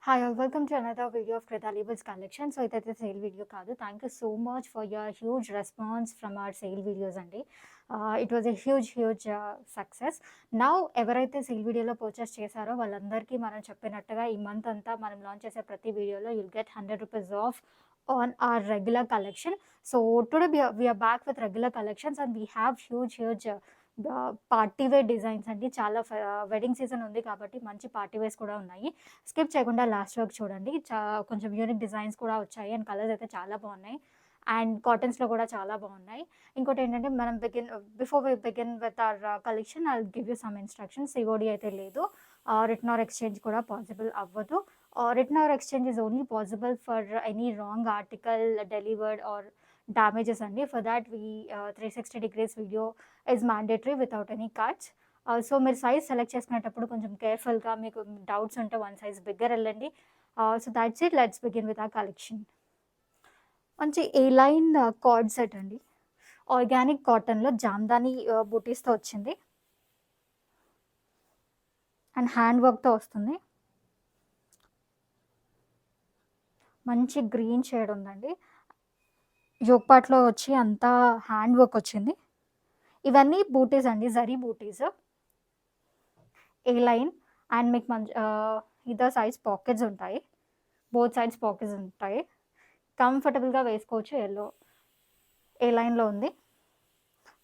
Hi, all. Welcome to another video of Krita Labels collection. So, it's a sale video kaadu. Thank you so much for your huge response from our sale videos andi. It was a huge success. Now, ఎవరైతే sale వీడియోలో purchase చేశారో వాళ్ళందరికీ మనం చెప్పినట్టుగా ఈ month అంతా మనం launch చేసే ప్రతి వీడియోలో you'll get 100 rupees off on our regular collection. So, today we are back with regular collections and we have huge party wear designs అండి. చాలా వెడ్డింగ్ సీజన్ ఉంది కాబట్టి మంచి పార్టీ వేర్స్ కూడా ఉన్నాయి. స్కిప్ చేయకుండా లాస్ట్ వరకు చూడండి. కొంచెం యూనిక్ డిజైన్స్ కూడా వచ్చాయి అండ్ కలర్స్ అయితే చాలా బాగున్నాయి. అండ్ కాటన్స్‌లో కూడా చాలా బాగున్నాయి. ఇంకోటేంటంటే మనం before we begin with our collection I will give you some instructions. COD అయితే లేదు. రిటర్న్ ఆర్ ఎక్స్‌చేంజ్ కూడా పాసిబుల్ అవ్వదు. Return or exchange is only possible for any wrong article delivered or damages అండి. For that 360 degrees video is mandatory without any cuts. So మీరు size select చేసుకునేటప్పుడు కొంచెం కేర్‌ఫుల్‌గా మీకు డౌట్స్ ఉంటే వన్ సైజ్ బిగ్గర్ ఎళ్ళండి. So that's it. Let's begin with our collection. మంచి ఏ line card set అండి. ఆర్గానిక్ కాటన్‌లో జామ్దాని బూటీస్‌తో వచ్చింది. అండ్ హ్యాండ్ వర్క్‌తో వస్తుంది. మంచి గ్రీన్ షేడ్ ఉందండి. యోక్ పార్ట్‌లో వచ్చి అంతా హ్యాండ్ వర్క్ వచ్చింది. ఇవన్నీ బూటీస్ అండి. జరీ బూటీస్. ఏ లైన్ అండ్ మీకు ఇదర్ సైడ్స్ పాకెట్స్ ఉంటాయి. బోత్ సైడ్స్ పాకెట్స్ ఉంటాయి. కంఫర్టబుల్‌గా వేసుకోవచ్చు. ఏ లైన్‌లో ఉంది.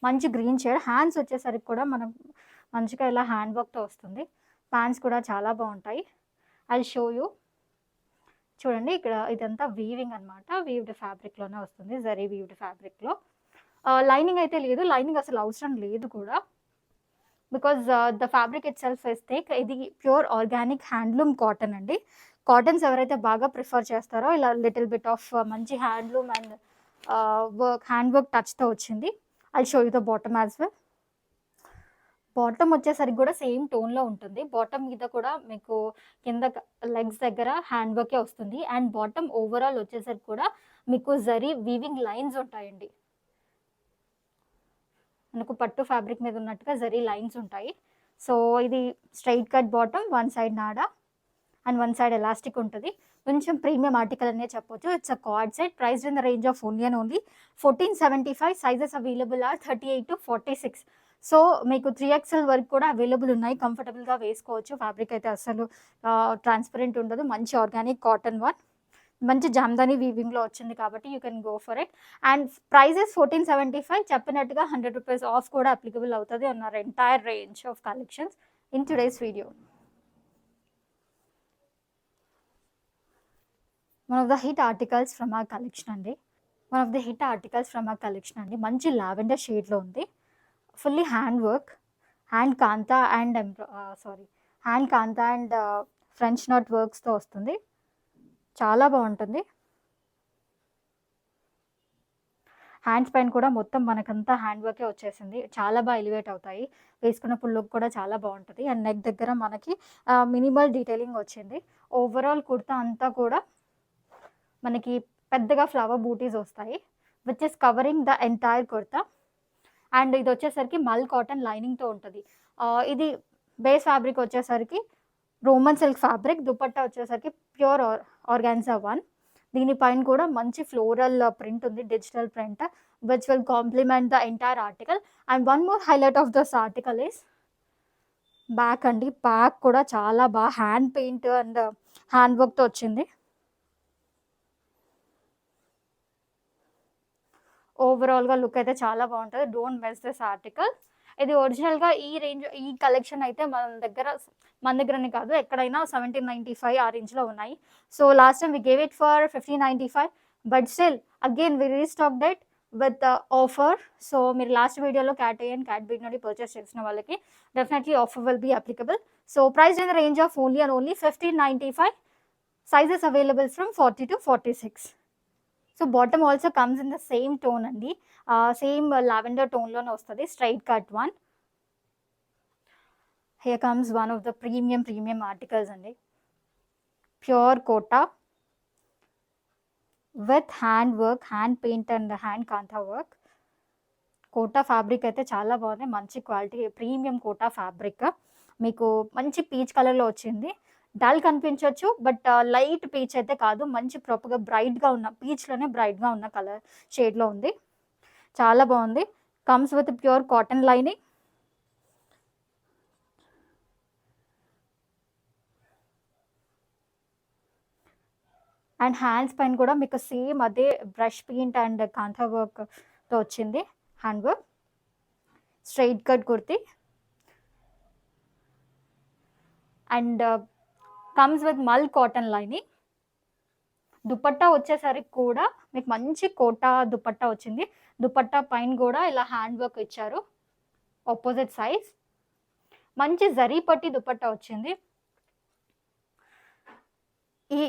మంచి గ్రీన్ షేడ్. హ్యాండ్స్ వచ్చేసరికి కూడా మనం మంచిగా ఇలా హ్యాండ్ వర్క్‌తో వస్తుంది. ప్యాంట్స్ కూడా చాలా బాగుంటాయి. I will show you. చూడండి ఇక్కడ ఇదంతా వీవింగ్ అనమాట. వీవ్డ్ ఫ్యాబ్రిక్‌లోనే వస్తుంది. జరీ వీవ్డ్ ఫ్యాబ్రిక్‌లో. లైనింగ్ అయితే లేదు. లైనింగ్ అసలు అవసరం లేదు కూడా. Because the fabric it self is thick. ఇది ప్యూర్ ఆర్గానిక్ హ్యాండ్లూమ్ కాటన్ అండి. కాటన్స్ ఎవరైతే బాగా ప్రిఫర్ చేస్తారో ఇలా లిటిల్ బిట్ ఆఫ్ మంచి హ్యాండ్లూమ్ అండ్ హ్యాండ్ వర్క్ టచ్‌తో వచ్చింది. I will show you the bottom as well. Bottom వచ్చేసరికి కూడా సేమ్ టోన్‌లో ఉంటుంది. బాటమ్ మీద కూడా మీకు కింద లెగ్స్ దగ్గర హ్యాండ్ వర్కే వస్తుంది. అండ్ బాటమ్ ఓవరాల్ వచ్చేసరికి కూడా మీకు జరీ వీవింగ్ లైన్స్ ఉంటాయండి. మనకు పట్టు ఫ్యాబ్రిక్ మీద ఉన్నట్టుగా జరీ లైన్స్ ఉంటాయి. సో ఇది straight cut bottom, one side నాడా అండ్ వన్ సైడ్ ఎలాస్టిక్ ఉంటుంది. కొంచెం ప్రీమియం ఆర్టికల్ అనే చెప్పొచ్చు. It's a cord set priced in the range of only 1475. Sizes available are 38 to 46. సో మీకు 3XL వరకు కూడా అవైలబుల్ ఉన్నాయి. కంఫర్టబుల్‌గా వేసుకోవచ్చు. ఫ్యాబ్రిక్ అయితే అస్సలు ట్రాన్స్పరెంట్ ఉండదు. మంచి ఆర్గానిక్ కాటన్ వన్. మంచి జామ్దాని వీవింగ్‌లో వచ్చింది కాబట్టి you can go for it. And prices 1475. చెప్పినట్టుగా 100 రూపీస్ ఆఫ్ కూడా అప్లికబుల్ అవుతుంది on our entire range of collections in today's video. One of the hit articles from our collection అండి. మంచి లావెండర్ షేడ్‌లో ఉంది. Fully hand work, hand kantha and French knot వర్క్స్‌తో వస్తుంది. చాలా బాగుంటుంది. హ్యాండ్స్ పైన కూడా మొత్తం మనకంతా హ్యాండ్ వర్కే వచ్చేసింది. చాలా బాగా ఎలివేట్ అవుతాయి. వేసుకున్నప్పుడు లుక్ కూడా చాలా బాగుంటుంది. అండ్ నెక్ దగ్గర మనకి మినిమల్ డీటెయిలింగ్ వచ్చింది. ఓవరాల్ కుర్తా అంతా కూడా మనకి పెద్దగా ఫ్లవర్ బూటీస్ వస్తాయి which is covering the entire kurta. And ఇది వచ్చేసరికి మల్ కాటన్ లైనింగ్‌తో ఉంటుంది. ఇది బేస్ ఫ్యాబ్రిక్ వచ్చేసరికి రోమన్ సిల్క్ ఫ్యాబ్రిక్. దుపట్టా వచ్చేసరికి ప్యూర్ ఆర్గాన్జా వన్. దీనిపైన కూడా మంచి ఫ్లోరల్ ప్రింట్ ఉంది. Digital print which will complement the entire article. And one more highlight of this article is back అండి. బ్యాక్ కూడా చాలా బాగా హ్యాండ్ పెయింట్ అండ్ హ్యాండ్ వర్క్‌తో వచ్చింది. ఓవరాల్‌గా లుక్ అయితే చాలా బాగుంటుంది. Don't miss this article. ఇది ఒరిజినల్‌గా ఈ కలెక్షన్ అయితే మన దగ్గరనే కాదు ఎక్కడైనా 1795 ఆ రేంజ్‌లో ఉన్నాయి. So last time we gave it for 1595 but still again we restocked it with offer. So మీరు లాస్ట్ వీడియోలో cat A and cat B నుండి పర్చేస్ చేసిన వాళ్ళకి definitely offer will be applicable. So price in the range of only 1595. Sizes available from 40 to 46. So bottom also comes in the same tone అండి. Same lavender టోన్‌లోనే వస్తుంది. Straight cut one. Here comes one of the premium articles అండి. Pure Kota with hand work, hand paint and hand kantha work. Kota fabric అయితే చాలా బాగుంది. మంచి quality premium quota fabric. మీకు మంచి పీచ్ కలర్‌లో వచ్చింది. డల్ కనిపించొచ్చు, బట్ లైట్ పీచ్ అయితే కాదు. మంచి ప్రాపర్‌గా బ్రైట్‌గా ఉన్న పీచ్‌లోనే బ్రైట్‌గా ఉన్న కలర్ షేడ్‌లో ఉంది. చాలా బాగుంది. Comes with pure cotton lining. And hands పైన కూడా మీకు సేమ్ అదే బ్రష్ పెయింట్ అండ్ కాంతా వర్క్‌తో వచ్చింది hand work. Straight cut kurti and comes with మల్ కాటన్ లైనింగ్. దుపట్టా వచ్చేసరికి కూడా మీకు మంచి కోటా దుపట్టా వచ్చింది. దుపట్టా పైన కూడా ఇలా హ్యాండ్ వర్క్ ఇచ్చారు. ఆపోజిట్ సైజ్ మంచి జరీ పట్టి దుపట్టా వచ్చింది. ఈ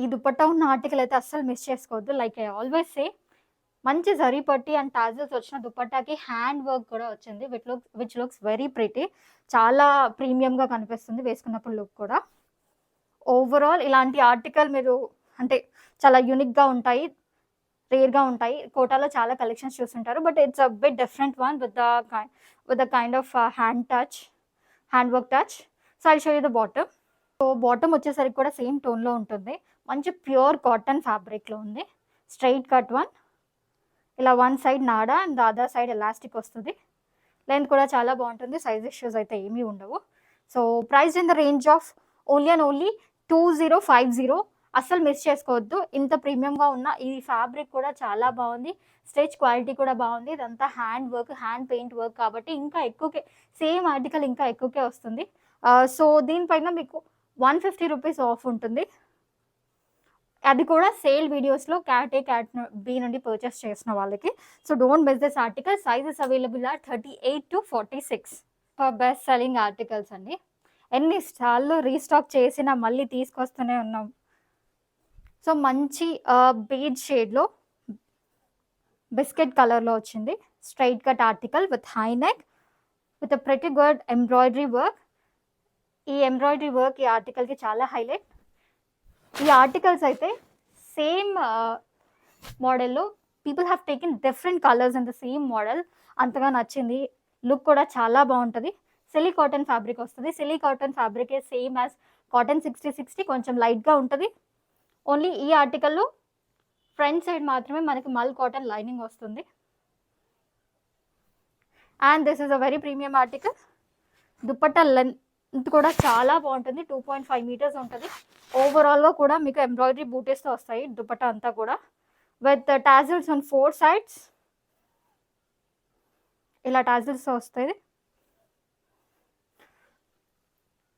ఈ దుపట్టా ఉన్న ఆర్టికల్ అయితే అస్సలు మిస్ చేసుకోవద్దు. లైక్ ఐ ఆల్వేస్ సే, మంచి జరీ పట్టి అండ్ టాజల్స్ వచ్చిన దుపట్టాకి హ్యాండ్ వర్క్ కూడా వచ్చింది. Which looks very pretty. చాలా ప్రీమియంగా కనిపిస్తుంది వేసుకున్నప్పుడు లుక్ కూడా. ఓవరాల్ ఇలాంటి ఆర్టికల్ మీరు అంటే చాలా యూనిక్గా ఉంటాయి, రేర్గా ఉంటాయి. కోటాలో చాలా కలెక్షన్స్ చూస్తుంటారు, but it's a bit different one with the kind of hand work touch. So I show you the bottom. So bottom వచ్చేసరికి కూడా సేమ్ టోన్లో ఉంటుంది. మంచి ప్యూర్ కాటన్ ఫ్యాబ్రిక్లో ఉంది. స్ట్రైట్ కట్ వన్, ఇలా వన్ సైడ్ నాడా and the other side elastic వస్తుంది. Length కూడా చాలా బాగుంటుంది. సైజ్ ఇష్యూస్ అయితే ఏమీ ఉండవు. So price in the range of only and only 2050. అస్సలు మిస్ చేసుకోవద్దు. ఇంత ప్రీమియంగా ఉన్న ఈ ఫ్యాబ్రిక్ కూడా చాలా బాగుంది. స్టిచ్ క్వాలిటీ కూడా బాగుంది. ఇదంతా hand work, hand paint work కాబట్టి ఇంకా ఎక్కువకే సేమ్ ఆర్టికల్ ఇంకా ఎక్కువకే వస్తుంది. సో దీనిపైన మీకు 150 రూపీస్ ఆఫ్ ఉంటుంది. అది కూడా సేల్ వీడియోస్లో క్యాట్ ఏ క్యాట్ బి నుండి పర్చేస్ చేసిన వాళ్ళకి. So don't miss this article. Sizes available are 38 to 46. Best selling articles అండి. ఎన్నిసార్లు రీస్టాక్ చేసినా మళ్ళీ తీసుకొస్తూనే ఉన్నాం. సో మంచి బేజ్ షేడ్లో బిస్కెట్ కలర్లో వచ్చింది. Straight cut article with high neck with a pretty good embroidery work. ఈ ఎంబ్రాయిడరీ వర్క్ ఈ ఆర్టికల్కి చాలా హైలైట్. ఈ ఆర్టికల్స్ అయితే సేమ్ మోడల్లో people have taken different colours in the same model. అంతగా నచ్చింది. లుక్ కూడా చాలా బాగుంటుంది. సిలీ కాటన్ ఫ్యాబ్రిక్ వస్తుంది. Silly cotton fabric same as cotton 60/60, కొంచెం లైట్గా ఉంటుంది. ఓన్లీ ఈ ఆర్టికల్లో ఫ్రంట్ సైడ్ మాత్రమే మనకి మల్ కాటన్ లైనింగ్ వస్తుంది. And this is a very premium article. Dupatta length కూడా చాలా బాగుంటుంది. 2.5 meters ఉంటుంది. ఓవరాల్గా కూడా మీకు ఎంబ్రాయిడరీ బూటీస్తో వస్తాయి దుపట్టా అంతా కూడా, విత్ టాజిల్స్ ఆన్ 4 sides. ఇలా టాజిల్స్తో వస్తుంది.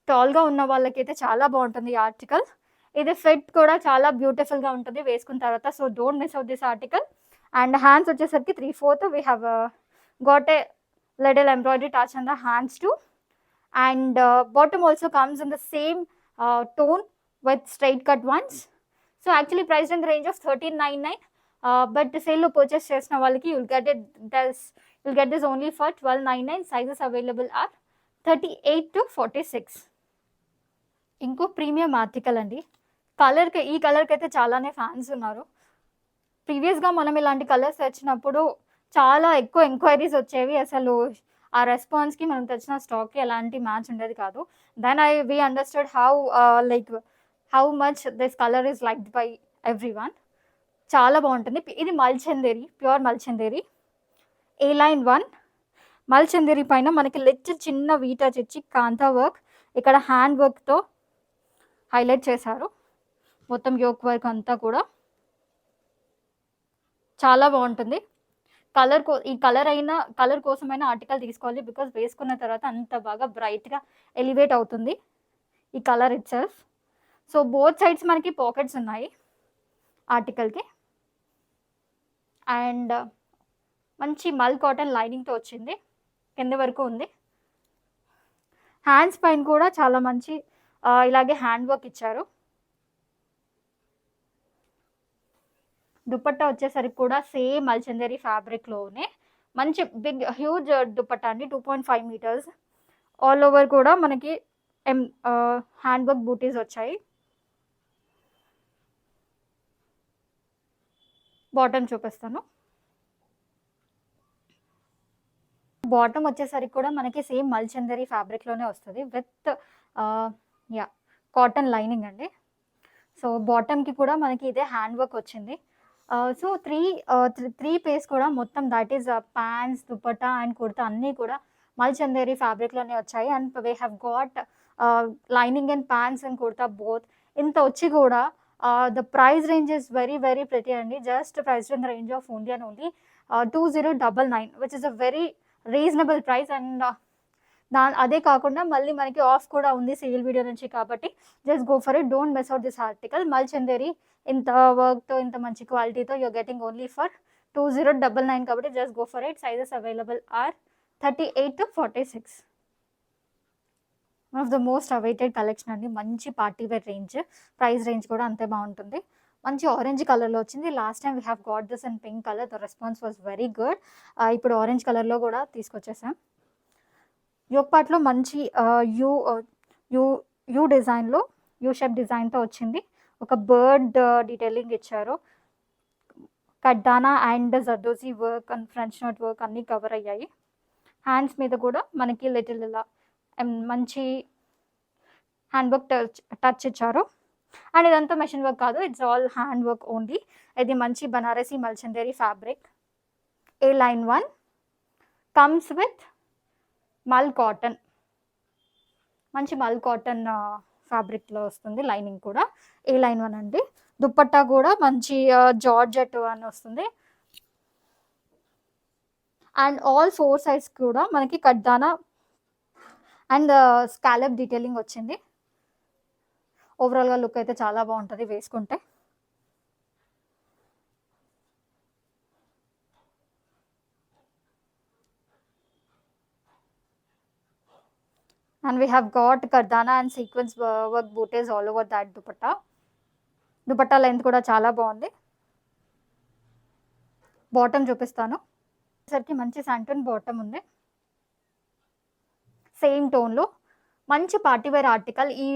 టాల్గా ఉన్న వాళ్ళకైతే చాలా బాగుంటుంది ఈ ఆర్టికల్. ఇది ఫిట్ కూడా చాలా బ్యూటిఫుల్గా ఉంటుంది వేసుకున్న తర్వాత. So don't miss out this article. And hands వచ్చేసరికి 3/4 we have got a little embroidery touch on the hands too. And bottom also comes in the same tone with straight cut ones. So actually priced in the range of 1399. But sale lo purchase chesina vallaki you'll get this only for 1299. Sizes available are 38 to 46. ఇంకో premium article అండి. ఈ కలర్కి అయితే చాలానే fans ఉన్నారు. ప్రీవియస్గా మనం ఇలాంటి కలర్స్ తెచ్చినప్పుడు చాలా ఎక్కువ ఎంక్వైరీస్ వచ్చేవి. అసలు ఆ రెస్పాన్స్కి మనం తెచ్చిన స్టాక్కి ఎలాంటి మ్యాచ్ ఉండేది కాదు. Then we understood how much this colour is liked by everyone. చాలా బాగుంటుంది. ఇది మల్చందేరి, ప్యూర్ మల్చందేరి A-line 1. మల్చందేరి పైన మనకి చిన్న వీటచ్ ఇచ్చి కాంతా వర్క్, ఇక్కడ హ్యాండ్ వర్క్తో హైలైట్ చేశారు. మొత్తం యోక్ వర్క్ అంతా కూడా చాలా బాగుంటుంది. ఈ కలర్ కోసమైనా ఆర్టికల్ తీసుకోవాలి. బికాస్ వేసుకున్న తర్వాత అంత బాగా బ్రైట్గా ఎలివేట్ అవుతుంది ఈ colour it self. So both sides మనకి పాకెట్స్ ఉన్నాయి ఆర్టికల్కి. అండ్ మంచి మల్ కాటన్ లైనింగ్తో వచ్చింది. కింద వరకు ఉంది. హ్యాండ్స్ పైన కూడా చాలా మంచి ఇలాగే హ్యాండ్ వర్క్ ఇచ్చారు. దుపట్టా వచ్చేసరికి కూడా సేమ్ మల్చందేరి ఫ్యాబ్రిక్లోనే మంచి బిగ్ హ్యూజ్ దుపట్టా అండి. 2.5 meters. ఆల్ ఓవర్ కూడా మనకి హ్యాండ్ వర్క్ బూటీస్ వచ్చాయి. బాటమ్ చూపిస్తాను. బాటమ్ వచ్చేసరికి కూడా మనకి సేమ్ మల్చందేరి ఫ్యాబ్రిక్లోనే వస్తుంది విత్ కాటన్ లైనింగ్ అండి. సో బాటమ్కి కూడా మనకి ఇదే హ్యాండ్ వర్క్ వచ్చింది. సో త్రీ పేస్ కూడా మొత్తం that is pants, dupatta and kurta అన్నీ కూడా మల్చందేరి ఫ్యాబ్రిక్లోనే వచ్చాయి. And we have got lining and pants and kurta both. ఇంత వచ్చి కూడా the price range is very very pretty అండి. Just price in the range of only and only 2099, which is a very reasonable price. And అదే కాకుండా మళ్ళీ మనకి of కూడా ఉంది సేల్ వీడియో నుంచి, కాబట్టి just go for it, don't miss out this article. Mulchanderi ఇంత వర్క్తో ఇంత మంచి క్వాలిటీతో యూర్ గెటింగ్ ఓన్లీ ఫర్ 2099, కాబట్టి just go for it. Sizes available are 38 to 46. One of the most awaited collection అండి. మంచి party wear range, price range కూడా అంతే బాగుంటుంది. మంచి ఆరెంజ్ కలర్లో వచ్చింది. Last time we have got this in pink colour, the response was very good. ఇప్పుడు orange కలర్లో కూడా తీసుకొచ్చేసాం. యోక్ పార్ట్లో మంచి యూ యూ యూ డిజైన్లో, యూ షేప్ డిజైన్తో వచ్చింది. ఒక బర్డ్ డీటెయిలింగ్ ఇచ్చారు. కడ్డానా and zardozi work and French knot work అన్నీ కవర్ అయ్యాయి. హ్యాండ్స్ మీద కూడా మనకి లిటిల్ ఇలా మంచి హ్యాండ్ వర్క్ టచ్ ఇచ్చారు. అండ్ ఇదంతా మెషిన్ వర్క్ కాదు, it's all hand work only. ఇది మంచి Banarasi Mulchanderi fabric. A line 1 comes with మల్ కాటన్, మంచి మల్ కాటన్ ఫ్యాబ్రిక్లో వస్తుంది. లైనింగ్ కూడా ఏ లైన్ 1 అండి. దుప్పట్టా కూడా మంచి జార్జెట్ అని వస్తుంది. అండ్ ఆల్ 4 సైడ్స్ కూడా మనకి కడ్దానా అండ్ స్కాలప్ డీటెయిలింగ్ వచ్చింది. ఓవరాల్గా లుక్ అయితే చాలా బాగుంటుంది వేసుకుంటే. And we have got kardana and sequence work booties all over that dupatta. Dupatta length కూడా చాలా బాగుంది. బాటమ్ చూపిస్తాను. సరికి మంచి శాంటన్ బాటమ్ ఉంది, సేమ్ టోన్లో. మంచి పార్టీ వేర్ ఆర్టికల్. ఈ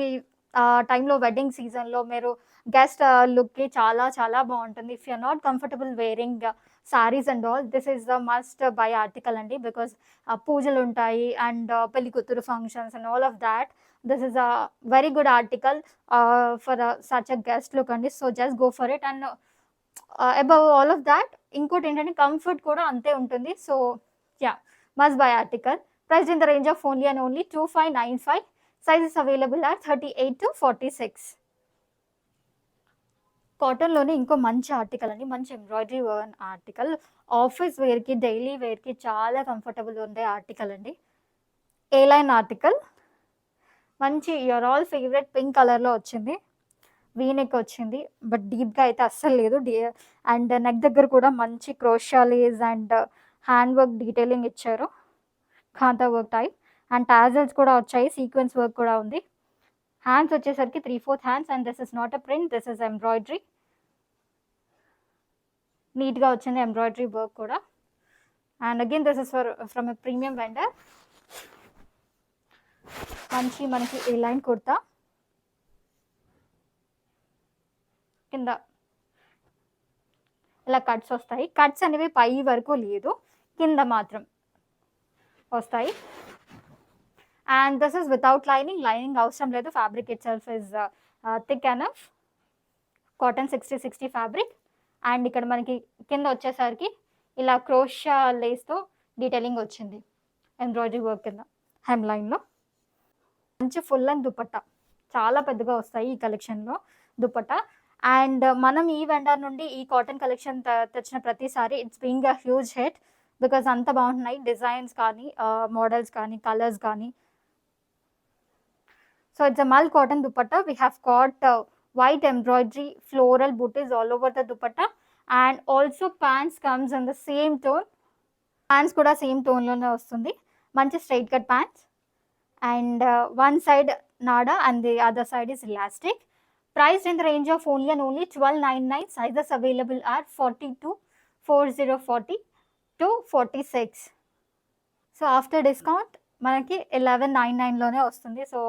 టైంలో వెడ్డింగ్ సీజన్లో మీరు గెస్ట్ లుక్కి చాలా చాలా బాగుంటుంది. If you're not comfortable wearing saris and all, this is the must buy article అండి. బికాస్ పూజలు ఉంటాయి అండ్ పెళ్లి కూతురు functions and all of that. This is a very good article for such a guest look అండి. So just go for it. And above all of that ఇంకోటి ఏంటంటే comfort కూడా అంతే ఉంటుంది. So yeah, must buy article. Price in the range of only and only 2595. Sizes available are 38 to 46. కాటన్లోనే ఇంకో మంచి article అండి, మంచి ఎంబ్రాయిడరీ వర్క్ ఆర్టికల్. ఆఫీస్ వేర్కి, డైలీ వేర్కి చాలా కంఫర్టబుల్ ఉండే ఆర్టికల్ అండి. A line article. మంచి యువర్ ఆల్ ఫేవరెట్ పింక్ కలర్లో వచ్చింది. వీనెక్ వచ్చింది, బట్ డీప్గా అయితే అస్సలు లేదు. అండ్ నెక్ దగ్గర కూడా మంచి క్రోషాలీస్ అండ్ హ్యాండ్ వర్క్ డీటెయిలింగ్ ఇచ్చారు, ఖాతా వర్క్ టైప్. అండ్ టాజల్స్ కూడా వచ్చాయి, సీక్వెన్స్ వర్క్ కూడా ఉంది. హ్యాండ్స్ వచ్చేసరికి 3/4 hands. And this is not a print, this is embroidery. నీట్గా వచ్చింది ఎంబ్రాయిడరీ వర్క్ కూడా. And again this is from a premium vendor. మంచి మనకి ఏ లైన్ కుర్తా, కింద ఇలా కట్స్ వస్తాయి. కట్స్ అనేవి పై వరకు లేదు, కింద మాత్రం వస్తాయి. And this is without lining. Lining అవసరం లేదు, fabric it self is thick enough. Cotton 60/60 fabric. And ఇక్కడ మనకి కింద వచ్చేసరికి ఇలా క్రోషా లేస్తో డీటెయిలింగ్ వచ్చింది ఎంబ్రాయిడరీ వర్క్ కింద హెమ్ లైన్లో. మంచి ఫుల్ అండ్ దుపట్టా చాలా పెద్దగా వస్తాయి ఈ కలెక్షన్లో దుపట్టా. అండ్ మనం ఈ వెండర్ నుండి ఈ కాటన్ కలెక్షన్ తెచ్చిన ప్రతిసారి it's being a huge hit, because అంత బాగుంటున్నాయి డిజైన్స్ కానీ, మోడల్స్ కానీ, కలర్స్ కానీ. సో ఇట్స్ అ మల్ cotton dupatta. We have got white embroidery floral booties all over the dupatta, and also pants comes in the same tone. Pants kuda same tone lone vastundi. Manchi straight cut pants, and one side nada and the other side is elastic. Priced in the range of only and only 1299. Sizes available are 42, 40 to 46. So after discount మనకి 1199 లోనే వస్తుంది. So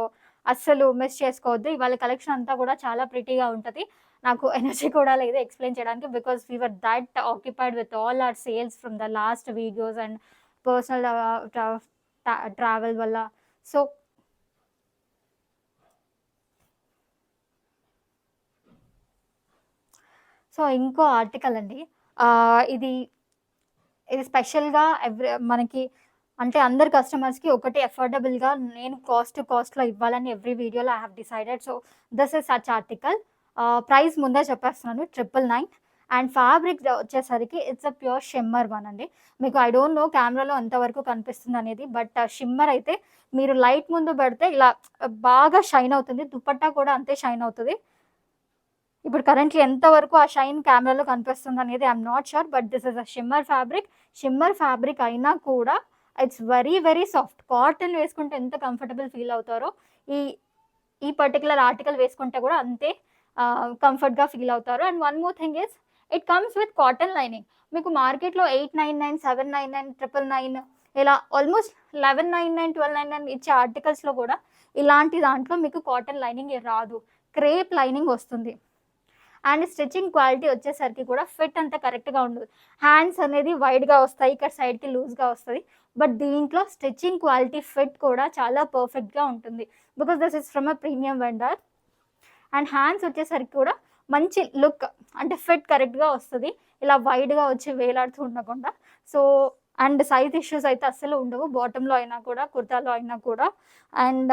అస్సలు miss చేసుకోవద్దు. ఇవాళ collection అంతా కూడా చాలా ప్రిటీగా ఉంటుంది. నాకు ఎనర్జీ కూడా లేదు ఎక్స్ప్లెయిన్ చేయడానికి, because we were that occupied with all our sales from the last videos and personal travel వల్ల. సో సో ఇంకో ఆర్టికల్ అండి. ఇది ఇది స్పెషల్‌గా మనకి అంటే అందరు కస్టమర్స్‌కి ఒకటి అఫోర్డబుల్‌గా నేను కాస్ట్‌లో ఇవ్వాలని ఎవ్రీ వీడియోలో I have decided. So this is such article. Price ముందే చెప్పేస్తున్నాను 999 అండ్ ఫ్యాబ్రిక్ వచ్చేసరికి it's a pure shimmer one అండి. మీకు ఐ డోంట్ నో కెమెరాలో ఎంతవరకు కనిపిస్తుందనేది. బట్ షిమ్మర్ అయితే మీరు లైట్ ముందు పెడితే ఇలా బాగా షైన్ అవుతుంది. దుపట్టా కూడా అంతే షైన్ అవుతది. ఇప్పుడు కరెంట్‌లీ ఎంతవరకు ఆ షైన్ కెమెరాలో కనిపిస్తుందనేది I am not sure. But this is a shimmer fabric. Shimmer fabric అయినా కూడా ఇట్స్ వెరీ సాఫ్ట్. కాటన్ వేసుకుంటే ఎంత కంఫర్టబుల్ ఫీల్ అవుతారో ఈ ఈ పర్టిక్యులర్ ఆర్టికల్ వేసుకుంటే కూడా అంతే కంఫర్ట్‌గా ఫీల్ అవుతారు. And one more thing is it comes with cotton lining. మీకు మార్కెట్‌లో 899, 799, 999 ఇలా ఆల్మోస్ట్ 1199, 1299 ఇచ్చే ఆర్టికల్స్‌లో కూడా ఇలాంటి దాంట్లో మీకు కాటన్ లైనింగ్ రాదు. క్రేప్ లైనింగ్ వస్తుంది. అండ్ స్టిచ్చింగ్ క్వాలిటీ వచ్చేసరికి కూడా ఫిట్ అంత కరెక్ట్‌గా ఉండదు. హ్యాండ్స్ అనేది వైడ్‌గా వస్తాయి. ఇక్కడ సైడ్‌కి లూజ్‌గా వస్తది. బట్ దీంట్లో స్టిచ్చింగ్ క్వాలిటీ ఫిట్ కూడా చాలా పర్ఫెక్ట్‌గా ఉంటుంది. Because this is from a premium vendor. And hands వచ్చేసరికి కూడా మంచి లుక్ అంటే ఫిట్ కరెక్ట్‌గా వస్తది. ఇలా వైడ్‌గా వచ్చి వేలాడుతూ ఉండకుండా. సో అండ్ సైజ్ ఇష్యూస్ అయితే అస్సలు ఉండవు. బాటమ్‌లో అయినా కూడా, కుర్తాలో అయినా కూడా. అండ్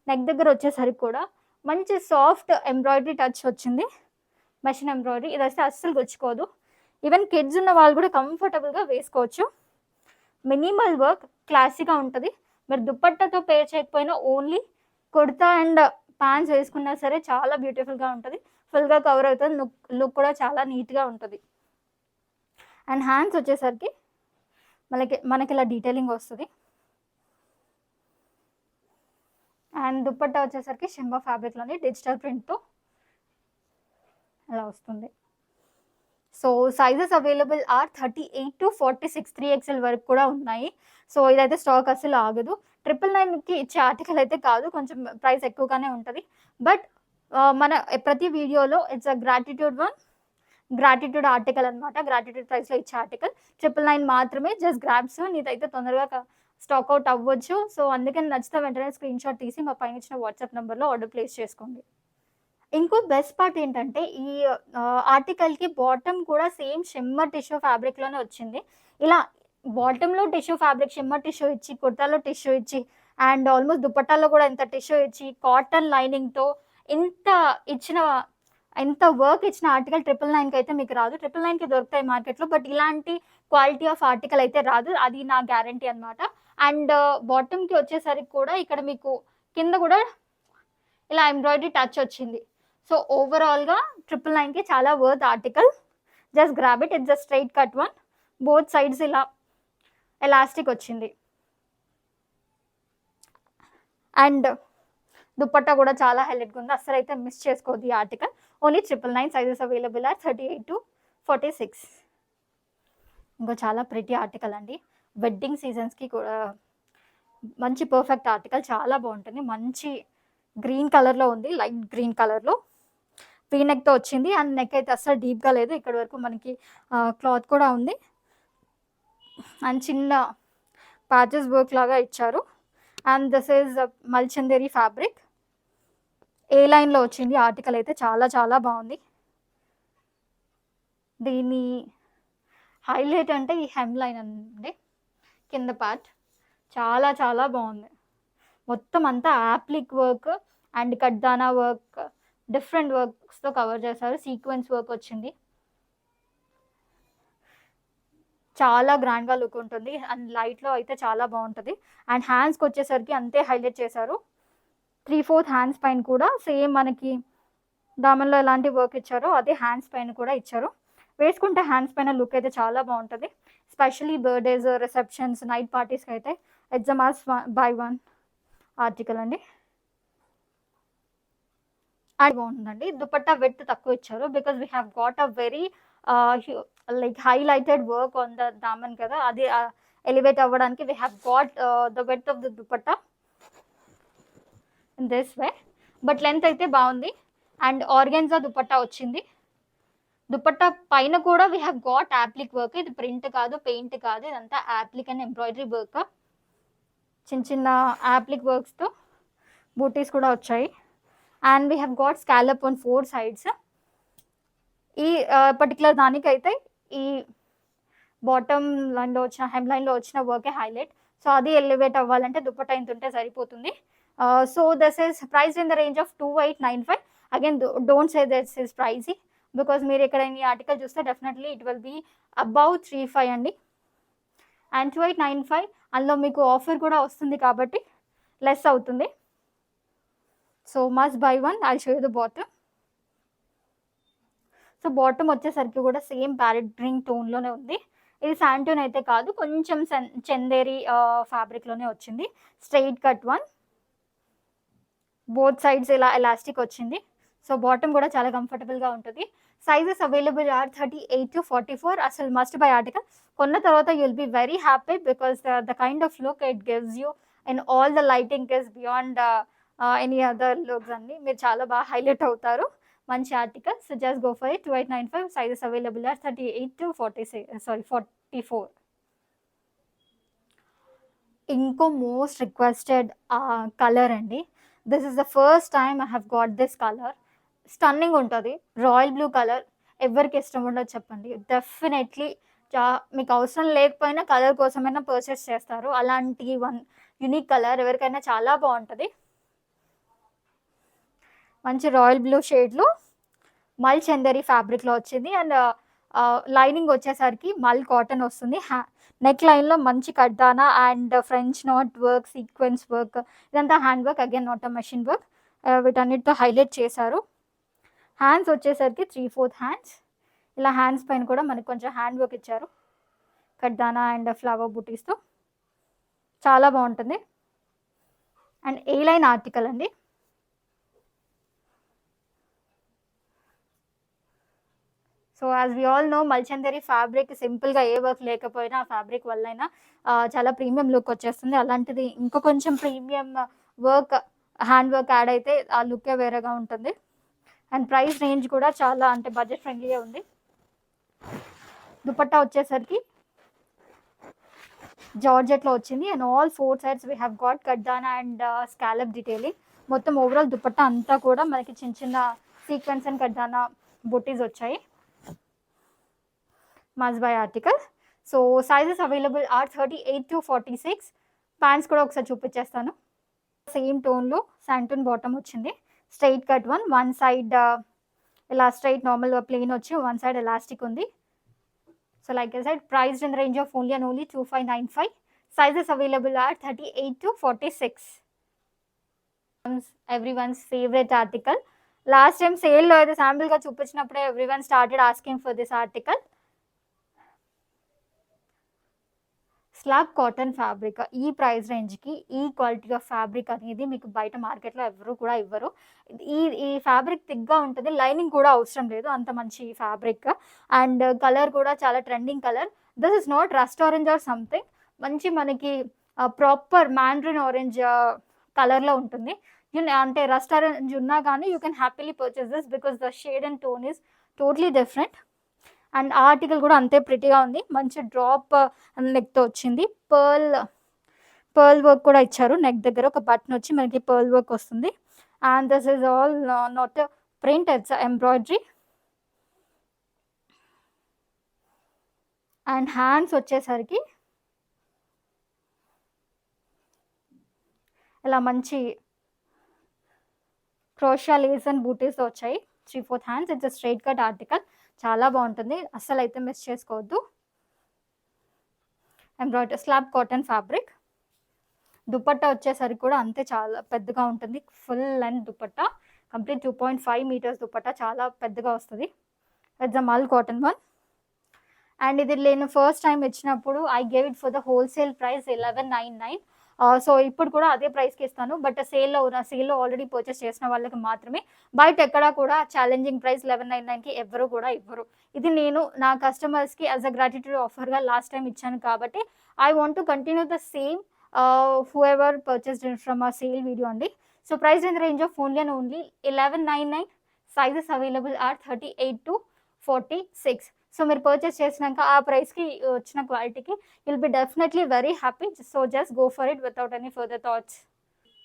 నెక్ దగ్గర వచ్చేసరికి కూడా మంచి సాఫ్ట్ ఎంబ్రాయిడరీ టచ్ వచ్చింది. మెషిన్ ఎంబ్రాయిడరీ ఇదైతే అస్సలు గుచ్చుకోదు. ఈవెన్ కిడ్స్ ఉన్న వాళ్ళు కూడా కంఫర్టబుల్‌గా వేసుకోవచ్చు. మినిమల్ వర్క్ క్లాసీగా ఉంటది. మీరు దుపట్టాతో పేర్ చేయకపోయినా ఓన్లీ కుర్తా అండ్ ప్యాంట్స్ వేసుకున్నా సరే చాలా బ్యూటిఫుల్‌గా ఉంటది. ఫుల్‌గా కవర్ అవుతది. లుక్ కూడా చాలా నీట్‌గా ఉంటది. అండ్ హ్యాండ్స్ వచ్చేసరికి మనకిలా డీటెయిలింగ్ వస్తది. అండ్ దుపట్టా వచ్చేసరికి షిమ్మర్ ఫ్యాబ్రిక్‌లోని డిజిటల్ ప్రింట్‌తో అలా వస్తుంది. So sizes available are 38-46 3XL వరకు కూడా ఉన్నాయి. సో ఇదైతే స్టాక్ అస్సలు ఆగదు. 999కి ఇచ్చే ఆర్టికల్ అయితే కాదు. కొంచెం ప్రైస్ ఎక్కువగానే ఉంటది. బట్ మన ప్రతి వీడియోలో ఇట్స్ అ గ్రాటిట్యూడ్ ఆర్టికల్ అనమాట. గ్రాటిట్యూడ్ ప్రైస్‌లో ఇచ్చే ఆర్టికల్ 999 మాత్రమే. Just grabs. నీదైతే తొందరగా స్టాక్ అవుట్ అవ్వచ్చు. సో అందుకని నచ్చితే వెంటనే స్క్రీన్‌షాట్ తీసి మా పైన ఇచ్చిన వాట్సాప్ నంబర్‌లో ఆర్డర్ ప్లేస్ చేసుకోండి. ఇంకో బెస్ట్ పార్ట్ ఏంటంటే ఈ ఆర్టికల్‌కి బాటమ్ కూడా సేమ్ షిమ్మర్ టిష్యూ ఫ్యాబ్రిక్‌లోనే వచ్చింది. ఇలా బాటమ్‌లో టిష్యూ ఫ్యాబ్రిక్ షిమ్మర్ టిష్యూ ఇచ్చి, కుర్తాలో టిష్యూ ఇచ్చి అండ్ ఆల్మోస్ట్ దుపట్టాలో కూడా ఇంత టిష్యూ ఇచ్చి, కాటన్ లైనింగ్‌తో ఇంత ఇచ్చిన ఇంత వర్క్ ఇచ్చిన ఆర్టికల్ 999కి అయితే మీకు రాదు. 999కి దొరుకుతాయి మార్కెట్‌లో. బట్ ఇలాంటి క్వాలిటీ ఆఫ్ ఆర్టికల్ అయితే రాదు. అది నా గ్యారంటీ అనమాట. అండ్ బాటమ్‌కి వచ్చేసరికి కూడా ఇక్కడ మీకు కింద కూడా ఇలా ఎంబ్రాయిడరీ టచ్ వచ్చింది. సో ఓవరాల్‌గా 999కి చాలా worth article. Just grab it. It's a straight cut one. Both sides ఇలా ఎలాస్టిక్ వచ్చింది. అండ్ దుపట్టా కూడా చాలా హైలైట్‌గా ఉంది. అస్సలైతే మిస్ చేసుకోవద్దు ఈ article. Only 999 sizes available are 38-46. ఇంకో చాలా ప్రిటీ ఆర్టికల్ అండి. వెడ్డింగ్ సీజన్స్‌కి కూడా మంచి పర్ఫెక్ట్ ఆర్టికల్. చాలా బాగుంటుంది. మంచి గ్రీన్ కలర్‌లో ఉంది. లైట్ గ్రీన్ కలర్‌లో వీ నెక్‌తో వచ్చింది. అండ్ నెక్ అయితే అస్సలు డీప్‌గా లేదు. ఇక్కడ వరకు మనకి క్లాత్ కూడా ఉంది. అండ్ చిన్న ప్యాచెస్ వర్క్ లాగా ఇచ్చారు. And this is Mulchanderi fabric. A లైన్‌లో వచ్చింది ఆర్టికల్ అయితే చాలా బాగుంది. దీని హైలైట్ అంటే ఈ హెమ్ లైన్ అండి. కింద పార్ట్ చాలా బాగుంది. మొత్తం అంతా applique work and kaddana work different వర్క్స్‌తో కవర్ చేశారు. సీక్వెన్స్ వర్క్ వచ్చింది. చాలా గ్రాండ్‌గా లుక్ ఉంటుంది. అండ్ లైట్‌లో అయితే చాలా బాగుంటది. అండ్ హ్యాండ్స్‌కి వచ్చేసరికి అంతే హైలైట్ చేశారు. 3/4 హ్యాండ్స్ పైన కూడా సేమ్ మనకి దామన్‌లో ఎలాంటి వర్క్ ఇచ్చారో అదే హ్యాండ్స్ పైన కూడా ఇచ్చారు. వేసుకుంటే హ్యాండ్స్ పైన లుక్ అయితే చాలా బాగుంటది. స్పెషల్లీ బర్త్‌డేస్, రిసెప్షన్స్, నైట్ పార్టీస్‌కి అయితే it's a must buy one article అండి. అండ్ బాగుందండి. దుపట్టా విడ్త్ తక్కువ ఇచ్చారు. Because we have got a very like highlighted work on the daman కదా. అది ఎలివేట్ అవ్వడానికి we have got the width of the dupatta in this way. But length అయితే బాగుంది. And organza dupatta వచ్చింది. దుపట్టా పైన కూడా we have got applique work. ఇది print కాదు, పెయింట్ కాదు. ఇదంతా యాప్లిక్ అండ్ ఎంబ్రాయిడరీ వర్క్. చిన్న యాప్లిక్ వర్క్స్‌తో బూటీస్ కూడా వచ్చాయి. And we have got scallop on 4 sides. ఈ పర్టికులర్ దానికైతే ఈ బాటమ్ లైన్లో వచ్చిన హెమ్ లైన్లో వచ్చిన వర్కే హైలైట్. సో అది ఎలివేట్ అవ్వాలంటే దుప్పట్టా ఇంత ఉంటే సరిపోతుంది. So this is price in the range of 2895. Again don't say this is pricey, because మీరు ఇక్కడ ఈ ఆర్టికల్ చూస్తే definitely it will be above 35 అండి. అండ్ 2895 అందులో మీకు ఆఫర్ కూడా వస్తుంది కాబట్టి లెస్ అవుతుంది. So must buy one. I show you the bottom. So bottom వచ్చేసరికి కూడా సేమ్ ప్యారెట్ గ్రీన్ టోన్లోనే ఉంది. ఇది శాంటూన్ అయితే కాదు, కొంచెం చందేరి ఫ్యాబ్రిక్లోనే వచ్చింది. Straight cut one, both sides ఇలా ఎలాస్టిక్ వచ్చింది. సో బాటమ్ కూడా చాలా కంఫర్టబుల్గా ఉంటుంది. Sizes available are 38 to 44. అసలు మస్ట్ బై ఆర్టికల్. కొన్న తర్వాత you will be very happy because the kind of look it gives you and all the lighting is beyond any other looks అండి. మీరు చాలా బాగా హైలైట్ అవుతారు. మంచి article. So just go for it. 2895. Sizes available are 38 to 44. ఇంకో most requested colour అండి. This is the first time I have got this colour. Stunning ఉంటుంది. Royal blue colour ఎవరికి ఇష్టం ఉండదు చెప్పండి. డెఫినెట్లీ మీకు అవసరం లేకపోయినా కలర్ కోసమైనా పర్చేస్ చేస్తారు. అలాంటి వన్ యూనిక్ కలర్ ఎవరికైనా చాలా బాగుంటుంది. మంచి రాయల్ బ్లూ షేడ్లో మల్ చందేరి ఫ్యాబ్రిక్లో వచ్చింది. అండ్ లైనింగ్ వచ్చేసరికి మల్ కాటన్ వస్తుంది. నెక్ లైన్లో మంచి kaddana and French knot work, sequence work, ఇదంతా hand work, again not a machine work. వీటన్నిటితో హైలైట్ చేశారు. హ్యాండ్స్ వచ్చేసరికి 3/4 హ్యాండ్స్. ఇలా హ్యాండ్స్ పైన కూడా మనకు కొంచెం హ్యాండ్ వర్క్ ఇచ్చారు కడ్దానా అండ్ ఫ్లవర్ బూటీస్తో. చాలా బాగుంటుంది. అండ్ ఏ లైన్ ఆర్టికల్ అండి. So as we all know Mulchanderi fabric సింపుల్గా ఏ వర్క్ లేకపోయినా ఆ ఫ్యాబ్రిక్ వల్లైనా చాలా ప్రీమియం లుక్ వచ్చేస్తుంది. అలాంటిది ఇంకో కొంచెం premium work, hand work add అయితే ఆ లుక్కే వేరేగా ఉంటుంది. అండ్ ప్రైస్ రేంజ్ కూడా చాలా అంటే బడ్జెట్ ఫ్రెండ్లీగా ఉంది. దుపట్టా వచ్చేసరికి జార్జెట్లో వచ్చింది. And all 4 sides we have got kaddana and scallop detailing. మొత్తం ఓవరాల్ దుపట్టా అంతా కూడా మనకి చిన్న చిన్న సీక్వెన్స్ అండ్ కడ్దానా బొటీస్ వచ్చాయి. Must buy article. So sizes available are 38 to 46. Pants కూడా ఒకసారి చూపించేస్తాను. సేమ్ టోన్లో శాంటూన్ బాటమ్ వచ్చింది. స్ట్రైట్ కట్ వన్ సైడ్ ఇలా స్ట్రైట్ నార్మల్ ప్లెయిన్ వచ్చి వన్ సైడ్ ఎలాస్టిక్ ఉంది. So like I said priced in the range of only and only 2595. Sizes available are 38 to 46. Everyone's favourite article. Last time సేల్లో అయితే శాంపుల్గా చూపించినప్పుడే everyone started asking for this article. Slab cotton fabric. ఈ price రేంజ్కి ఈ quality of fabric అనేది మీకు బయట మార్కెట్లో ఎవరు కూడా ఇవ్వరు. ఈ ఫ్యాబ్రిక్ థిక్గా ఉంటుంది. లైనింగ్ కూడా అవసరం లేదు, అంత మంచి ఫ్యాబ్రిక్. అండ్ కలర్ కూడా చాలా trending colour. This is not rust orange or something. మంచి మనకి ప్రాపర్ మ్యాండ్రిన్ ఆరెంజ్ కలర్లో ఉంటుంది. అంటే రస్ట్ ఆరెంజ్ ఉన్నా కానీ you can happily purchase this because the shade and tone is totally different. And article కూడా అంతే ప్రిటీగా ఉంది. మంచి డ్రాప్ నెక్తో వచ్చింది. పర్ల్ వర్క్ కూడా ఇచ్చారు. నెక్ దగ్గర ఒక బటన్ వచ్చి మనకి పర్ల్ వర్క్ వస్తుంది. And this is all not print, it's embroidery. And hands వచ్చేసరికి ఇలా మంచి క్రోషియా లేస్ అండ్ బూటీస్ వచ్చాయి. 3/4 hands. It's straight cut article. చాలా బాగుంటుంది, అస్సలు అయితే మిస్ చేసుకోవద్దు. Embroidery slab cotton fabric. Dupatta వచ్చేసరికి కూడా అంతే చాలా పెద్దగా ఉంటుంది. Full length dupatta, complete 2.5 meters dupatta, చాలా పెద్దగా వస్తుంది. ఇట్స్ అ మల్ కాటన్ వన్. అండ్ ఇది నేను ఫస్ట్ టైం ఇచ్చినప్పుడు I gave it for the wholesale price 1199. So ఇప్పుడు కూడా అదే ప్రైస్కి ఇస్తాను. బట్ సేల్లో ఆల్రెడీ పర్చేస్ చేసిన వాళ్ళకి మాత్రమే. బయట ఎక్కడా కూడా ఛాలెంజింగ్ ప్రైస్ 1199కి ఎవరు కూడా ఇవ్వరు. ఇది నేను నా కస్టమర్స్కి యాజ్ అ గ్రాటిట్యూడ్ ఆఫర్గా లాస్ట్ టైం ఇచ్చాను కాబట్టి I want to continue the same who purchased from ఆ సేల్ వీడియో అండి. So price in the range of only and only 1199. Sizes available are 38 to 46. So మీరు purchase చేసినాక ఆ ప్రైస్కి వచ్చిన క్వాలిటీకి will be definitely very happy. So just go for it without any further thoughts.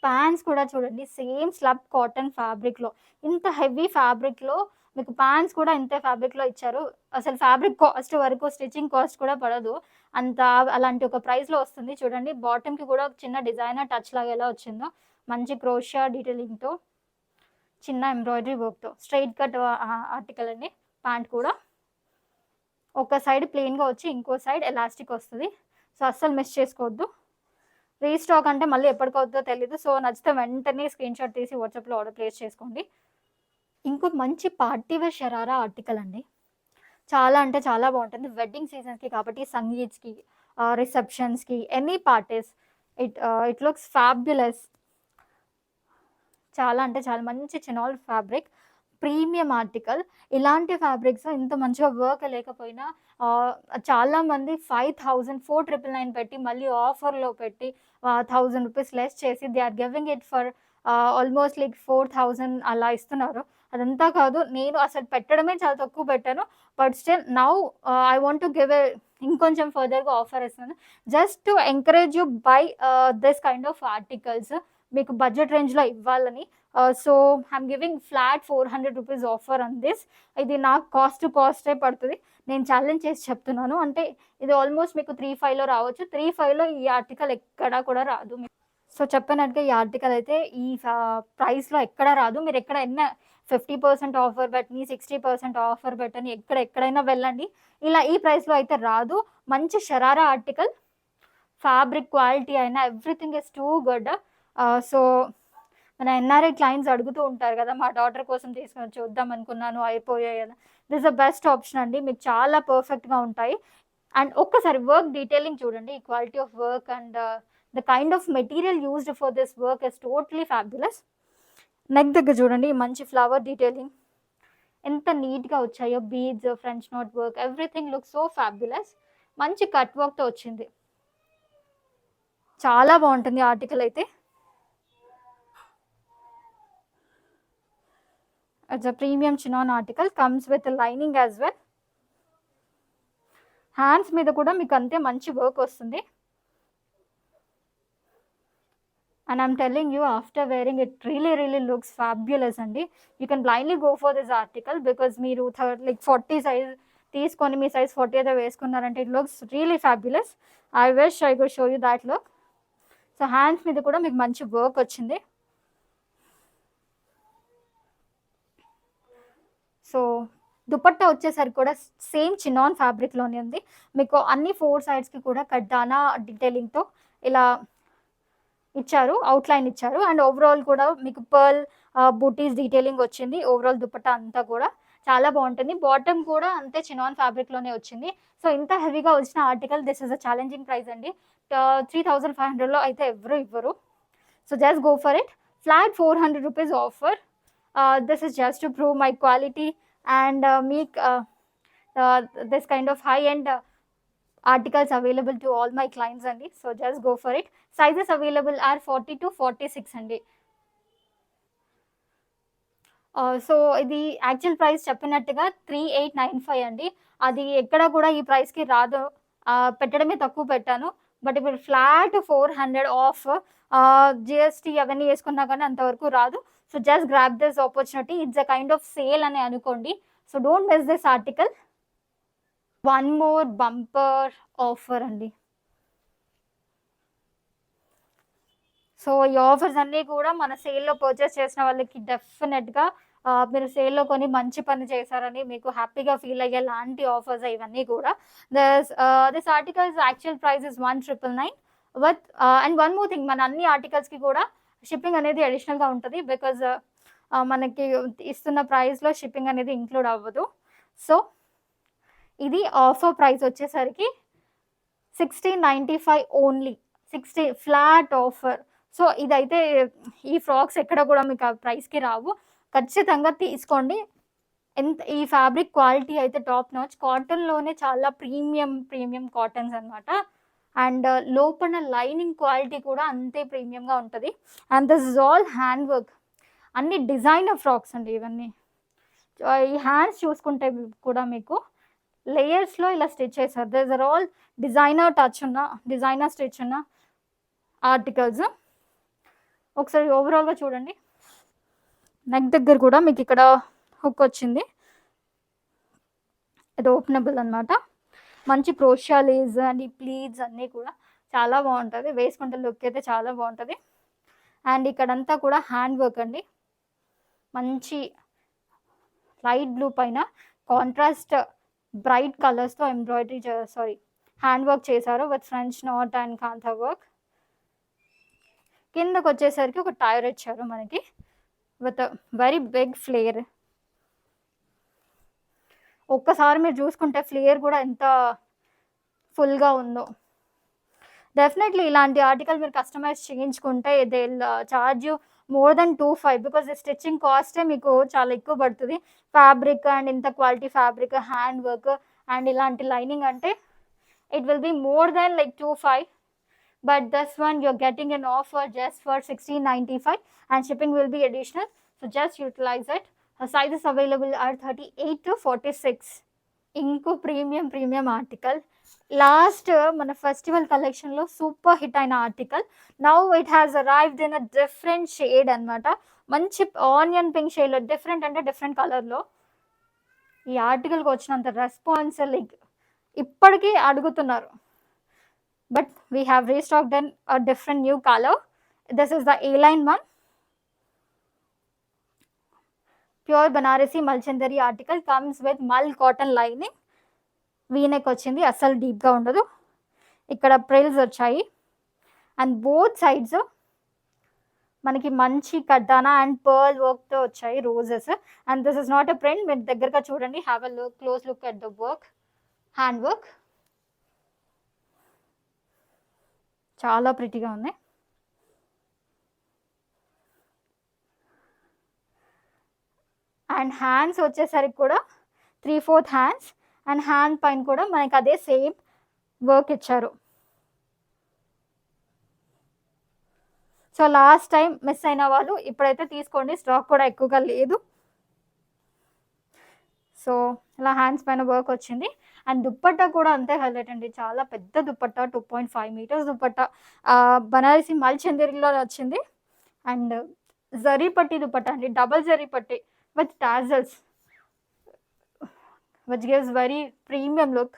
Pants కూడా చూడండి, same slub cotton ఫ్యాబ్రిక్లో, ఇంత హెవీ ఫ్యాబ్రిక్లో మీకు ప్యాంట్స్ కూడా ఇంతే ఫ్యాబ్రిక్‌లో ఇచ్చారు. అసలు ఫ్యాబ్రిక్ కాస్ట్ వరకు స్టిచ్చింగ్ కాస్ట్ కూడా పడదు. అంత అలాంటి ఒక ప్రైస్‌లో వస్తుంది. చూడండి బాటమ్‌కి కూడా ఒక చిన్న డిజైనర్ టచ్ లాగా ఎలా వచ్చిందో, మంచి క్రోషియా డీటెయిలింగ్‌తో, చిన్న ఎంబ్రాయిడరీ వర్క్‌తో స్ట్రెయిట్ కట్ ఆర్టికల్ అండి. ప్యాంట్ కూడా ఒక సైడ్ ప్లెయిన్‌గా వచ్చి ఇంకో సైడ్ ఎలాస్టిక్ వస్తది. సో, అస్సలు మిస్ చేసుకోవద్దు. రీస్టాక్ అంటే మళ్ళీ ఎప్పటికవుద్దో తెలీదు. సో, నచ్చితే వెంటనే స్క్రీన్‌షాట్ తీసి వాట్సాప్‌లో ఆర్డర్ ప్లేస్ చేసుకోండి. ఇంకో మంచి పార్టీ వేర్ షరారా ఆర్టికల్ అండి. చాలా అంటే చాలా బాగుంటుంది. వెడ్డింగ్ సీజన్స్‌కి కాబట్టి సంగీత్స్‌కి, రిసెప్షన్స్‌కి, any parties it looks fabulous. చాలా అంటే చాలా మంచి చినాల్ ఫ్యాబ్రిక్. Premium article. ఇలాంటి ఫ్యాబ్రిక్స్ ఇంత మంచిగా వర్క్ లేకపోయినా చాలామంది 5,000 4,999 పెట్టి మళ్ళీ ఆఫర్‌లో పెట్టి 1,000 రూపీస్ లెస్ చేసి they are giving it for almost like 4,000 అలా ఇస్తున్నారు. అదంతా కాదు. నేను అసలు పెట్టడమే చాలా తక్కువ పెట్టాను. But still now I want to give ఇంకొంచెం ఫర్దర్‌గా ఆఫర్ ఇస్తున్నాను. Just to encourage you by this kind of articles. మీకు బడ్జెట్ రేంజ్‌లో ఇవ్వాలని. So, I'm giving flat 400 rupees offer on this. ఇది నాకు కాస్టే పడుతది. నేను ఛాలెంజ్ చేసి చెప్తున్నాను. అంటే ఇది ఆల్మోస్ట్ మీకు 3,500లో రావచ్చు. 3,500లో ఈ ఆర్టికల్ ఎక్కడా కూడా రాదు. సో, చెప్పినట్టుగా ఈ ఆర్టికల్ అయితే ఈ ప్రైస్‌లో ఎక్కడా రాదు. మీరు ఎక్కడైనా 50% ఆఫర్ పెట్టని, 60% ఆఫర్ పెట్టని ఎక్కడైనా వెళ్ళండి. ఇలా ఈ ప్రైస్‌లో అయితే రాదు. మంచి షరారా ఆర్టికల్. ఫ్యాబ్రిక్ క్వాలిటీ అయినా everything is too good. So, మన ఎన్ఆర్ఐ క్లయింట్స్ అడుగుతూ ఉంటారు కదా! మా డాటర్ కోసం తీసుకొని చూద్దాం అనుకున్నాను అయిపోయాయి అని. దిస్ ద బెస్ట్ ఆప్షన్ అండి. మీకు చాలా పర్ఫెక్ట్‌గా ఉంటాయి. అండ్ ఒక్కసారి వర్క్ డీటెయిలింగ్ చూడండి. ఈ quality of work and the kind of material used for this work is totally fabulous. Neck దగ్గర చూడండి మంచి ఫ్లవర్ డీటెయిలింగ్. ఎంత నీట్‌గా వచ్చాయో beads, French knot work everything looks so fabulous. మంచి కట్ వర్క్‌తో వచ్చింది. చాలా బాగుంటుంది ఆర్టికల్ అయితే. It's a premium chinon article, comes with a lining as well. Hands మీద కూడా మీకు అంతే మంచి వర్క్ వస్తుంది. And I'm telling you, after wearing it really looks fabulous అండి. You can blindly go for this article because మీరు like 40 size తీసుకొని మీ size 40 అయితే వేసుకున్నారంటే it looks really fabulous. I wish I could show you that look. So, hands మీద కూడా మీకు మంచి work వచ్చింది. So, dupatta వచ్చేసరికి కూడా సేమ్ చినాన్ ఫ్యాబ్రిక్‌లోనే ఉంది. మీకు అన్ని 4 సైడ్స్‌కి కూడా కడ్డానా డీటెయిలింగ్‌తో ఇలా ఇచ్చారు. అవుట్‌లైన్ ఇచ్చారు. అండ్ ఓవరాల్ కూడా మీకు పర్ల్ బూటీస్ డీటెయిలింగ్ వచ్చింది. ఓవరాల్ దుపట్టా అంతా కూడా చాలా బాగుంటుంది. బాటమ్ కూడా అంతే చినాన్ ఫ్యాబ్రిక్‌లోనే వచ్చింది. సో, ఇంత హెవీగా వచ్చిన article this is a challenging price అండి. 3,500లో అయితే ఎవ్వరు ఇవ్వరు. So, just go for it. Flat 400 rupees offer. This is just to prove my quality and make this kind of high-end articles available to all my clients andi. So, just go for it. Sizes available are 40 to 46 andi. So, ఇది actual price చెప్పినట్టుగా 3,895 అండి. అది ఎక్కడ కూడా ఈ ప్రైస్‌కి రాదు. పెట్టడమే తక్కువ పెట్టాను. బట్ ఇప్పుడు ఫ్లాట్ 400 ఆఫ్. జీఎస్టీ అవన్నీ వేసుకున్నా కానీ అంతవరకు రాదు. So, just grab this opportunity. It's a kind of sale అని అనుకోండి. So, don't miss this article. One more bumper offer అండి. సో, ఈ ఆఫర్స్ అన్నీ కూడా మన సేల్‌లో పర్చేస్ చేసిన వాళ్ళకి డెఫినెట్‌గా మీరు సేల్‌లో కొని మంచి పని చేశారని మీకు హ్యాపీగా ఫీల్ అయ్యేలాంటి ఆఫర్స్ ఇవన్నీ కూడా. This articles actual price is 1,999 with and one more thing, మన అన్ని ఆర్టికల్స్‌కి కూడా షిప్పింగ్ అనేది అడిషనల్‌గా ఉంటుంది. బికాజ్ మనకి ఇస్తున్న ప్రైస్‌లో షిప్పింగ్ అనేది ఇంక్లూడ్ అవ్వదు. సో, ఇది ఆఫర్ ప్రైస్ వచ్చేసరికి 1,695 ఓన్లీ. 60 flat offer. సో, ఇదైతే ఈ ఫ్రాక్స్ ఎక్కడ కూడా మీకు ఆ ప్రైస్‌కి రావు. ఖచ్చితంగా తీసుకోండి. ఈ ఫ్యాబ్రిక్ క్వాలిటీ అయితే టాప్ నాచ్. కాటన్‌లోనే చాలా ప్రీమియం కాటన్స్ అనమాట. అండ్ లోపల లైనింగ్ క్వాలిటీ కూడా అంతే ప్రీమియంగా ఉంటుంది. And this is all hand work. అన్ని డిజైనర్ ఫ్రాక్స్ అండి ఇవన్నీ. ఈ హ్యాండ్స్ చూసుకుంటే కూడా మీకు లేయర్స్‌లో ఇలా స్టిచ్ చేశారు. These are all designer touch ఉన్న, డిజైనర్ స్టిచ్ ఉన్న ఆర్టికల్స్. ఒకసారి ఓవరాల్‌గా చూడండి. నెక్ దగ్గర కూడా మీకు ఇక్కడ హుక్ వచ్చింది. ఇది ఓపెనబుల్ అనమాట. మంచి క్రోషియా లేస్ అండ్ ఈ ప్లీట్స్ అన్నీ కూడా చాలా బాగుంటుంది, వేసుకుంటే లుక్ అయితే చాలా బాగుంటుంది. అండ్ ఇక్కడంతా కూడా హ్యాండ్ వర్క్ అండి, మంచి లైట్ బ్లూ పైన కాంట్రాస్ట్ బ్రైట్ కలర్స్తో ఎంబ్రాయిడరీ హ్యాండ్ వర్క్ చేశారు with French knot and kantha work. కిందకు వచ్చేసరికి ఒక టైర్ ఇచ్చారు మనకి విత్ వెరీ బిగ్ ఫ్లేర్. ఒక్కసారి మీరు చూసుకుంటే ఫ్లేర్ కూడా ఎంత ఫుల్గా ఉందో. డెఫినెట్లీ ఇలాంటి ఆర్టికల్ మీరు కస్టమైజ్ చేయించుకుంటే they charge you more than 2,500 because stitching కాస్టే మీకు చాలా ఎక్కువ పడుతుంది. ఫ్యాబ్రిక్ అండ్ ఇంత quality fabric, hand work and ఇలాంటి లైనింగ్ అంటే it will be more than like 2,500, but this one you're getting an offer just for 1,695 and shipping will be additional, so just utilize it. Sizes available are 38 to 46. ఇంకో premium article, last మన festival కలెక్షన్లో super hit అయిన article. Now it has arrived in a different shade అనమాట. మంచి onion pink షేడ్లో, different అంటే different కలర్లో. ఈ ఆర్టికల్కి వచ్చినంత రెస్పాన్స్ లైక్ ఇప్పటికీ అడుగుతున్నారు, but we have restocked in a different new colour. This is the A-line one, pure Banarasi మల్చందరి ఆర్టికల్, కమ్స్ విత్ మల్ కాటన్ లైనింగ్. వీనెక్ వచ్చింది, అస్సలు డీప్గా ఉండదు. ఇక్కడ ప్రిల్స్ వచ్చాయి అండ్ బోత్ సైడ్స్ మనకి మంచి కడ్డానా అండ్ పర్ల్ వర్క్తో వచ్చాయి, roses. And this is not a print, మీరు దగ్గరగా చూడండి, have a look, close look at the work, hand work చాలా ప్రిటీగా ఉంది. అండ్ హ్యాండ్స్ వచ్చేసరికి కూడా 3/4 హ్యాండ్స్ అండ్ హ్యాండ్ పైన కూడా మనకి అదే సేమ్ వర్క్ ఇచ్చారు. సో లాస్ట్ టైం మిస్ అయిన వాళ్ళు ఇప్పుడైతే తీసుకోండి, స్టాక్ కూడా ఎక్కువగా లేదు. సో ఇలా హ్యాండ్స్ పైన వర్క్ వచ్చింది. అండ్ దుప్పట్టా కూడా అంతే హైలైట్ అండి, చాలా పెద్ద దుప్పట్టా, 2.5 మీటర్స్ దుప్పట్టా, బనారసి మల్చందరిలో వచ్చింది. అండ్ జరీ పట్టి దుప్పట్టా అండి, డబల్ జరీ పట్టి with tassels which gives very premium look.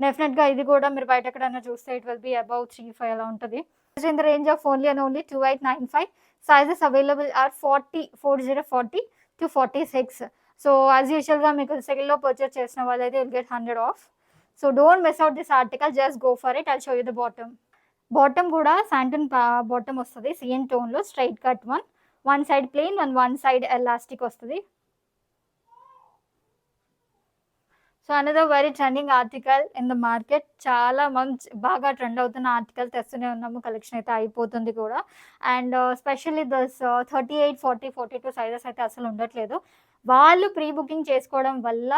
డెఫినెట్గా ఇది కూడా మీరు బయట ఎక్కడైనా చూస్తే ఇట్ విల్ బి అబౌవ్ 3,500 అలా ఉంటుంది. In the range of only and only 2,895. Sizes available are 40 to 46. So as యూజువల్గా మీకు సెకండ్లో పర్చేస్ చేసిన వాళ్ళైతే will get 100 off. So don't miss out this article, just go for it. I'll show you the bottom కూడా శాంటన్ bottom వస్తుంది, సిఎన్ టోన్లో, straight cut one side plain and one side elastic వస్తుంది. So another very trending article in the market, చాలా బాగా trend అవుతున్న article తెస్తూనే ఉన్నాము, కలెక్షన్ అయితే అయిపోతుంది కూడా. అండ్ స్పెషల్లీ దస్ 38, 40, 42 సైజెస్ అయితే అసలు ఉండట్లేదు. వాళ్ళు ప్రీ బుకింగ్ చేసుకోవడం వల్ల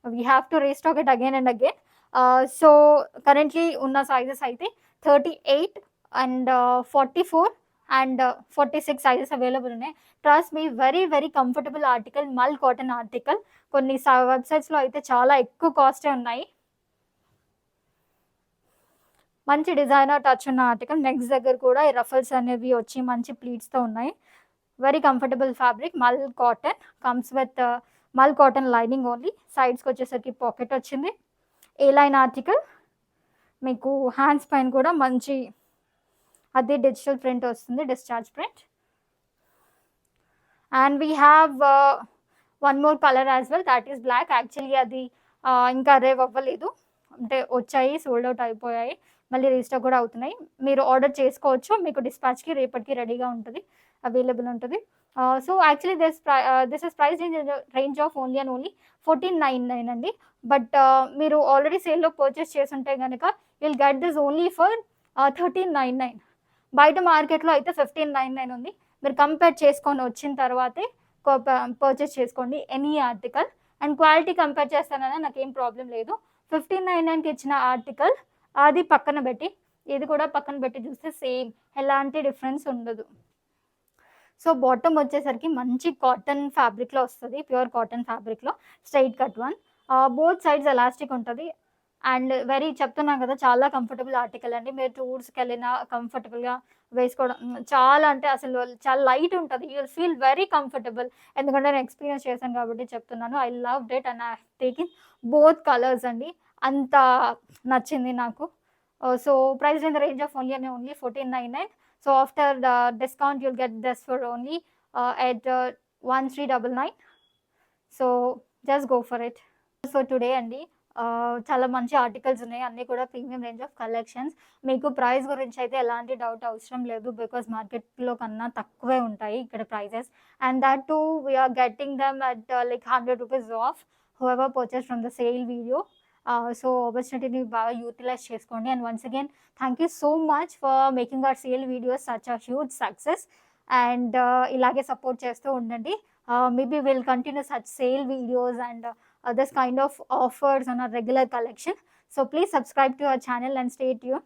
we have to restock it again and again. So currently ఉన్న సైజెస్ అయితే 38 అండ్ 44 అండ్ 46 సైజెస్ అవైలబుల్ ఉన్నాయి. Trust me, very very comfortable article, మల్ కాటన్ ఆర్టికల్. కొన్ని వెబ్సైట్స్లో అయితే చాలా ఎక్కువ కాస్టే ఉన్నాయి. మంచి డిజైనర్ టచ్ ఉన్న ఆర్టికల్. నెక్స్ట్ దగ్గర కూడా ఈ రఫల్స్ అనేవి వచ్చి మంచి ప్లీట్స్తో ఉన్నాయి. వెరీ కంఫర్టబుల్ ఫ్యాబ్రిక్, మల్ కాటన్, కమ్స్ విత్ మల్ కాటన్ లైనింగ్ ఓన్లీ. సైడ్స్కి వచ్చేసరికి పాకెట్ వచ్చింది. A-line ఆర్టికల్, మీకు హ్యాండ్స్ పైన కూడా మంచి అదే డిజిటల్ ప్రింట్ వస్తుంది, discharge print. And we have one more colour as well, that is black. Actually అది ఇంకా అరైవ్ అవ్వలేదు, అంటే వచ్చాయి, సోల్డ్ అవుట్ అయిపోయాయి, మళ్ళీ రీస్టాక్ కూడా అవుతున్నాయి. మీరు ఆర్డర్ చేసుకోవచ్చు, మీకు డిస్పాచ్కి రేపటికి రెడీగా ఉంటుంది, అవైలబుల్ ఉంటుంది. So actually this is price range of only and only 1499 అండి. బట్ మీరు ఆల్రెడీ సేల్లో పర్చేస్ చేస్తుంటే కనుక will get this only for 1399. బయట మార్కెట్లో అయితే 1599 ఉంది. మీరు కంపేర్ చేసుకొని వచ్చిన తర్వాతే పర్చేస్ చేసుకోండి any article. And quality compare చేస్తానని నాకేం ప్రాబ్లం లేదు. 1599కి ఇచ్చిన ఆర్టికల్ అది పక్కన పెట్టి, ఇది కూడా పక్కన పెట్టి చూస్తే సేమ్, ఎలాంటి డిఫరెన్స్ ఉండదు. సో బాటమ్ వచ్చేసరికి మంచి కాటన్ ఫ్యాబ్రిక్లో వస్తుంది, ప్యూర్ కాటన్ ఫ్యాబ్రిక్లో, straight cut both sides elastic ఉంటుంది. అండ్ వెరీ చెప్తున్నాను కదా! చాలా కంఫర్టబుల్ ఆర్టికల్ అండి. మీరు టూర్స్‌కెళ్ళినా కంఫర్టబుల్‌గా వేసుకోవడం చాలా అంటే అసలు చాలా లైట్ ఉంటది. You will feel very comfortable. ఎందుకంటే నేను ఎక్స్‌పీరియన్స్ చేశాను కాబట్టి చెప్తున్నాను. I loved it and I have taken both colours అండి. అంత నచ్చింది నాకు. So price in the range of only 1499. So after the discount you'll get this for only at 1399. So just go for it. So today అండి చాలా మంచి articles ఉన్నాయి. అన్నీ కూడా ప్రీమియం రేంజ్ ఆఫ్ కలెక్షన్స్. మీకు ప్రైస్ గురించి అయితే ఎలాంటి డౌట్ అవసరం లేదు. బికాజ్ మార్కెట్‌లో కన్నా తక్కువే ఉంటాయి ఇక్కడ prices. And that too we are getting them at like ₹100 off whoever purchase from the sale video. So ఆపర్చునిటీని బాగా యూటిలైజ్ చేసుకోండి. And once again thank you so much for making our sale videos such a huge success. And ఇలాగే support చేస్తూ ఉండండి. Maybe we'll continue such sale videos and this kind of offers on our regular collection. So please subscribe to our channel and stay tuned.